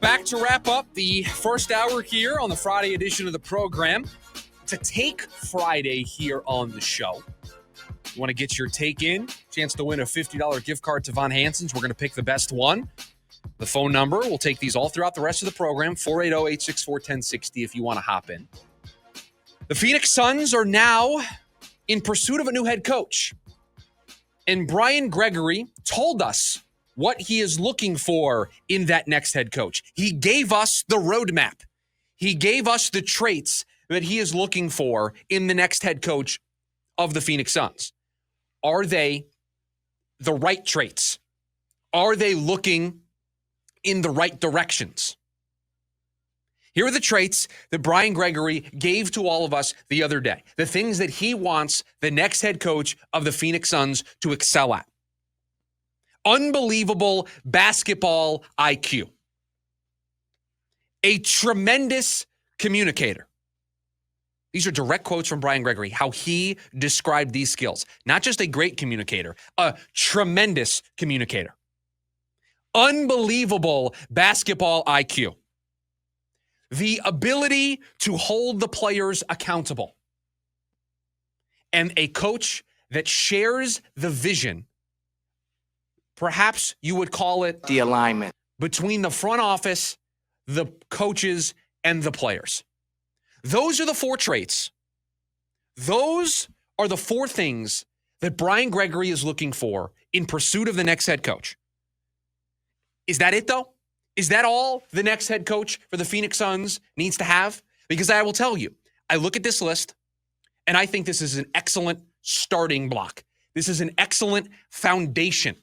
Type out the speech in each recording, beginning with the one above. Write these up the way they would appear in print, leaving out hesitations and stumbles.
back to wrap up the first hour here on the Friday edition of the program. To take Friday here on the show. You want to get your take in? Chance to win a $50 gift card to Von Hansen's. We're going to pick the best one. The phone number, we'll take these all throughout the rest of the program, 480-864-1060 if you want to hop in. The Phoenix Suns are now in pursuit of a new head coach. And Brian Gregory told us what he is looking for in that next head coach. He gave us the roadmap. He gave us the traits that he is looking for in the next head coach of the Phoenix Suns. Are they the right traits? Are they looking in the right directions? Here are the traits that Brian Gregory gave to all of us the other day. The things that he wants the next head coach of the Phoenix Suns to excel at. Unbelievable basketball IQ. A tremendous communicator. These are direct quotes from Brian Gregory, how he described these skills. Not just a great communicator, a tremendous communicator. Unbelievable basketball IQ. The ability to hold the players accountable. And a coach that shares the vision. Perhaps you would call it the alignment between the front office, the coaches, and the players. Those are the four traits. Those are the four things that Brian Gregory is looking for in pursuit of the next head coach. Is that it, though? Is that all the next head coach for the Phoenix Suns needs to have? Because I will tell you, I look at this list, and I think this is an excellent starting block. This is an excellent foundation.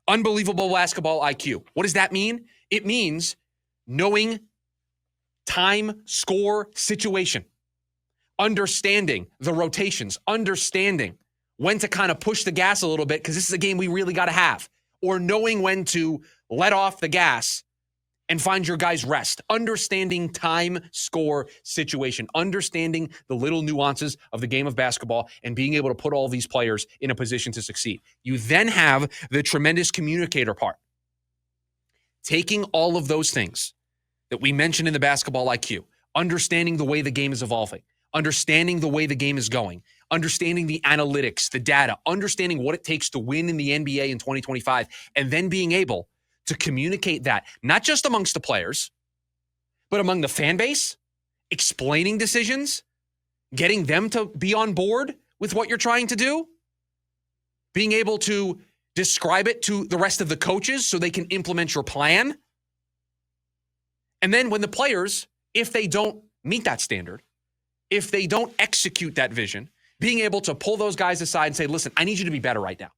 Unbelievable basketball IQ. What does that mean? It means knowing time, score, situation, understanding the rotations, understanding when to kind of push the gas a little bit because this is a game we really got to have, or knowing when to let off the gas and find your guys rest, understanding time, score, situation, understanding the little nuances of the game of basketball and being able to put all these players in a position to succeed. You then have the tremendous communicator part. Taking all of those things that we mentioned in the basketball IQ, understanding the way the game is evolving, understanding the way the game is going, understanding the analytics, the data, understanding what it takes to win in the NBA in 2025, and then being able to communicate that, not just amongst the players, but among the fan base, explaining decisions, getting them to be on board with what you're trying to do, being able to describe it to the rest of the coaches so they can implement your plan. And then when the players, if they don't meet that standard, if they don't execute that vision, being able to pull those guys aside and say, listen, I need you to be better right now.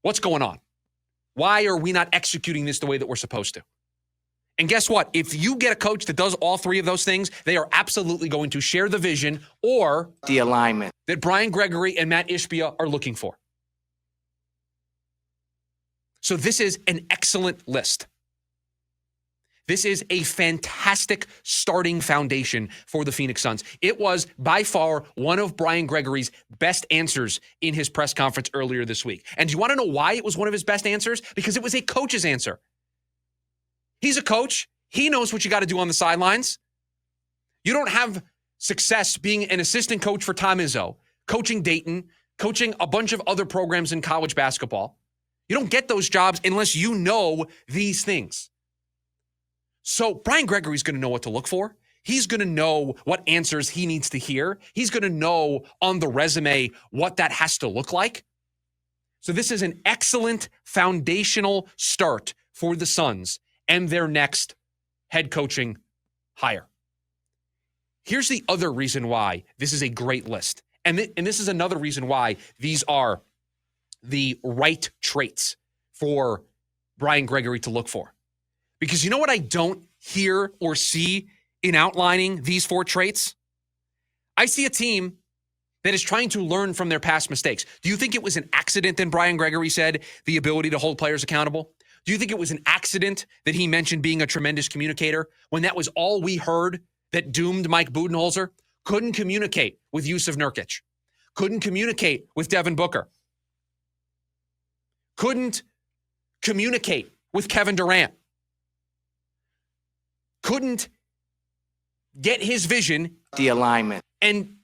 What's going on? Why are we not executing this the way that we're supposed to? And guess what? If you get a coach that does all three of those things, they are absolutely going to share the vision or the alignment that Brian Gregory and Matt Ishbia are looking for. So this is an excellent list. This is a fantastic starting foundation for the Phoenix Suns. It was by far one of Brian Gregory's best answers in his press conference earlier this week. And do you want to know why it was one of his best answers? Because it was a coach's answer. He's a coach. He knows what you got to do on the sidelines. You don't have success being an assistant coach for Tom Izzo, coaching Dayton, coaching a bunch of other programs in college basketball. You don't get those jobs unless you know these things. So Brian Gregory's going to know what to look for. He's going to know what answers he needs to hear. He's going to know on the resume what that has to look like. So this is an excellent foundational start for the Suns and their next head coaching hire. Here's the other reason why this is a great list. And this is another reason why these are the right traits for Brian Gregory to look for. Because you know what I don't hear or see in outlining these four traits? I see a team that is trying to learn from their past mistakes. Do you think it was an accident that Brian Gregory said the ability to hold players accountable? Do you think it was an accident that he mentioned being a tremendous communicator when that was all we heard that doomed Mike Budenholzer? Couldn't communicate with Yusuf Nurkic. Couldn't communicate with Devin Booker. Couldn't communicate with Kevin Durant. couldn't get his vision, the alignment, and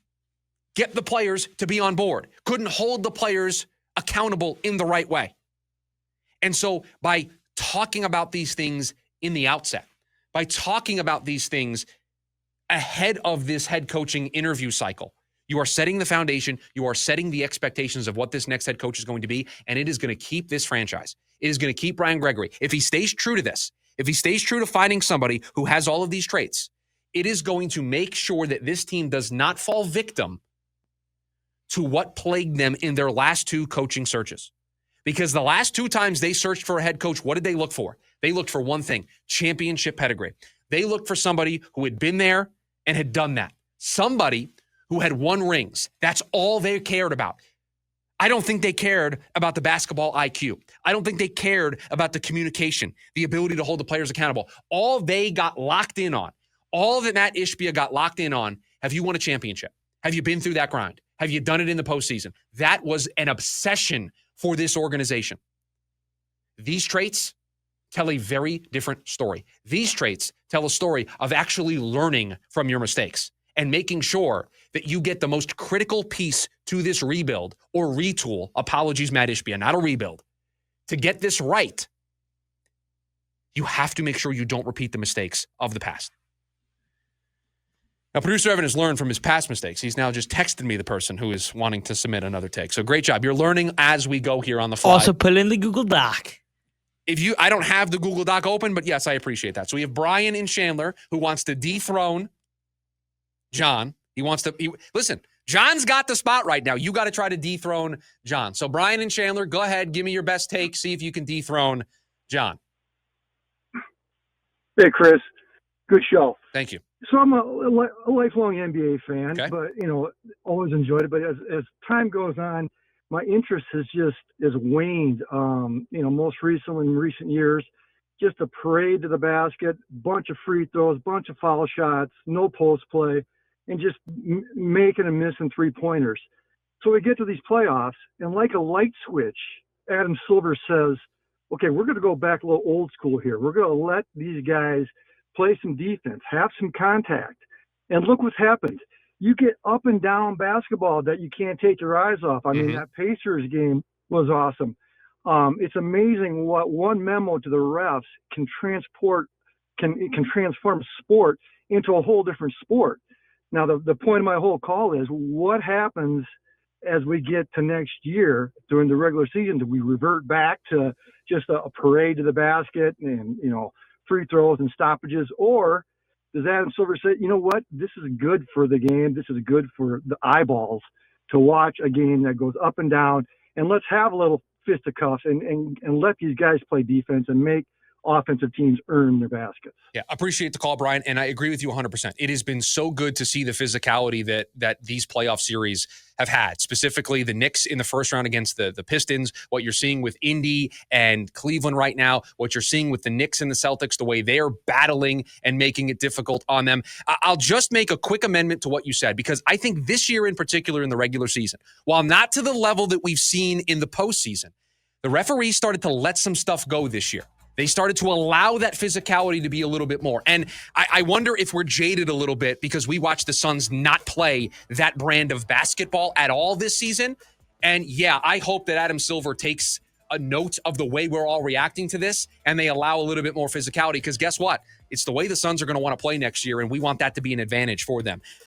get the players to be on board, couldn't hold the players accountable in the right way. And so by talking about these things in the outset, by talking about these things ahead of this head coaching interview cycle, you are setting the foundation, you are setting the expectations of what this next head coach is going to be, and it is going to keep this franchise. It is going to keep Brian Gregory. If he stays true to this, if he stays true to finding somebody who has all of these traits, it is going to make sure that this team does not fall victim to what plagued them in their last 2 coaching searches. Because the last 2 times they searched for a head coach, what did they look for? They looked for one thing: championship pedigree. They looked for somebody who had been there and had done that. Somebody who had won rings. That's all they cared about. I don't think they cared about the basketball IQ. I don't think they cared about the communication, the ability to hold the players accountable. All they got locked in on, all that Matt Ishbia got locked in on, have you won a championship? Have you been through that grind? Have you done it in the postseason? That was an obsession for this organization. These traits tell a very different story. These traits tell a story of actually learning from your mistakes and making sure that you get the most critical piece to this rebuild or retool. Apologies, Matt Ishbia, not a rebuild. To get this right, you have to make sure you don't repeat the mistakes of the past. Now, producer Evan has learned from his past mistakes. He's now just texted me the person who is wanting to submit another take. So great job. You're learning as we go here on the fly. Also, put in the Google Doc. I don't have the Google Doc open, but yes, I appreciate that. So we have Brian in Chandler who wants to dethrone John. Listen, John's got the spot right now. You got to try to dethrone John. So Brian in Chandler, go ahead. Give me your best take. See if you can dethrone John. Hey, Chris. Good show. Thank you. So I'm a lifelong NBA fan, Okay. but, always enjoyed it. But as time goes on, my interest has waned. Most recently in recent years, just a parade to the basket, bunch of free throws, bunch of foul shots, no post play, and just making and missing 3-pointers. So we get to these playoffs, and like a light switch, Adam Silver says, okay, we're going to go back a little old school here. We're going to let these guys play some defense, have some contact. And look what's happened. You get up and down basketball that you can't take your eyes off. I mean, that Pacers game was awesome. It's amazing what one memo to the refs can transform sport into a whole different sport. Now, the point of my whole call is what happens as we get to next year during the regular season? Do we revert back to just a parade to the basket and, free throws and stoppages? Or does Adam Silver say, you know what, this is good for the game. This is good for the eyeballs to watch a game that goes up and down, and let's have a little fisticuffs and let these guys play defense and make offensive teams earn their baskets. Yeah, appreciate the call, Brian, and I agree with you 100%. It has been so good to see the physicality that these playoff series have had, specifically the Knicks in the first round against the Pistons, what you're seeing with Indy and Cleveland right now, what you're seeing with the Knicks and the Celtics, the way they're battling and making it difficult on them. I'll just make a quick amendment to what you said, because I think this year in particular in the regular season, while not to the level that we've seen in the postseason, the referees started to let some stuff go this year. They started to allow that physicality to be a little bit more. And I wonder if we're jaded a little bit because we watched the Suns not play that brand of basketball at all this season. And yeah, I hope that Adam Silver takes a note of the way we're all reacting to this and they allow a little bit more physicality, because guess what? It's the way the Suns are going to want to play next year, and we want that to be an advantage for them.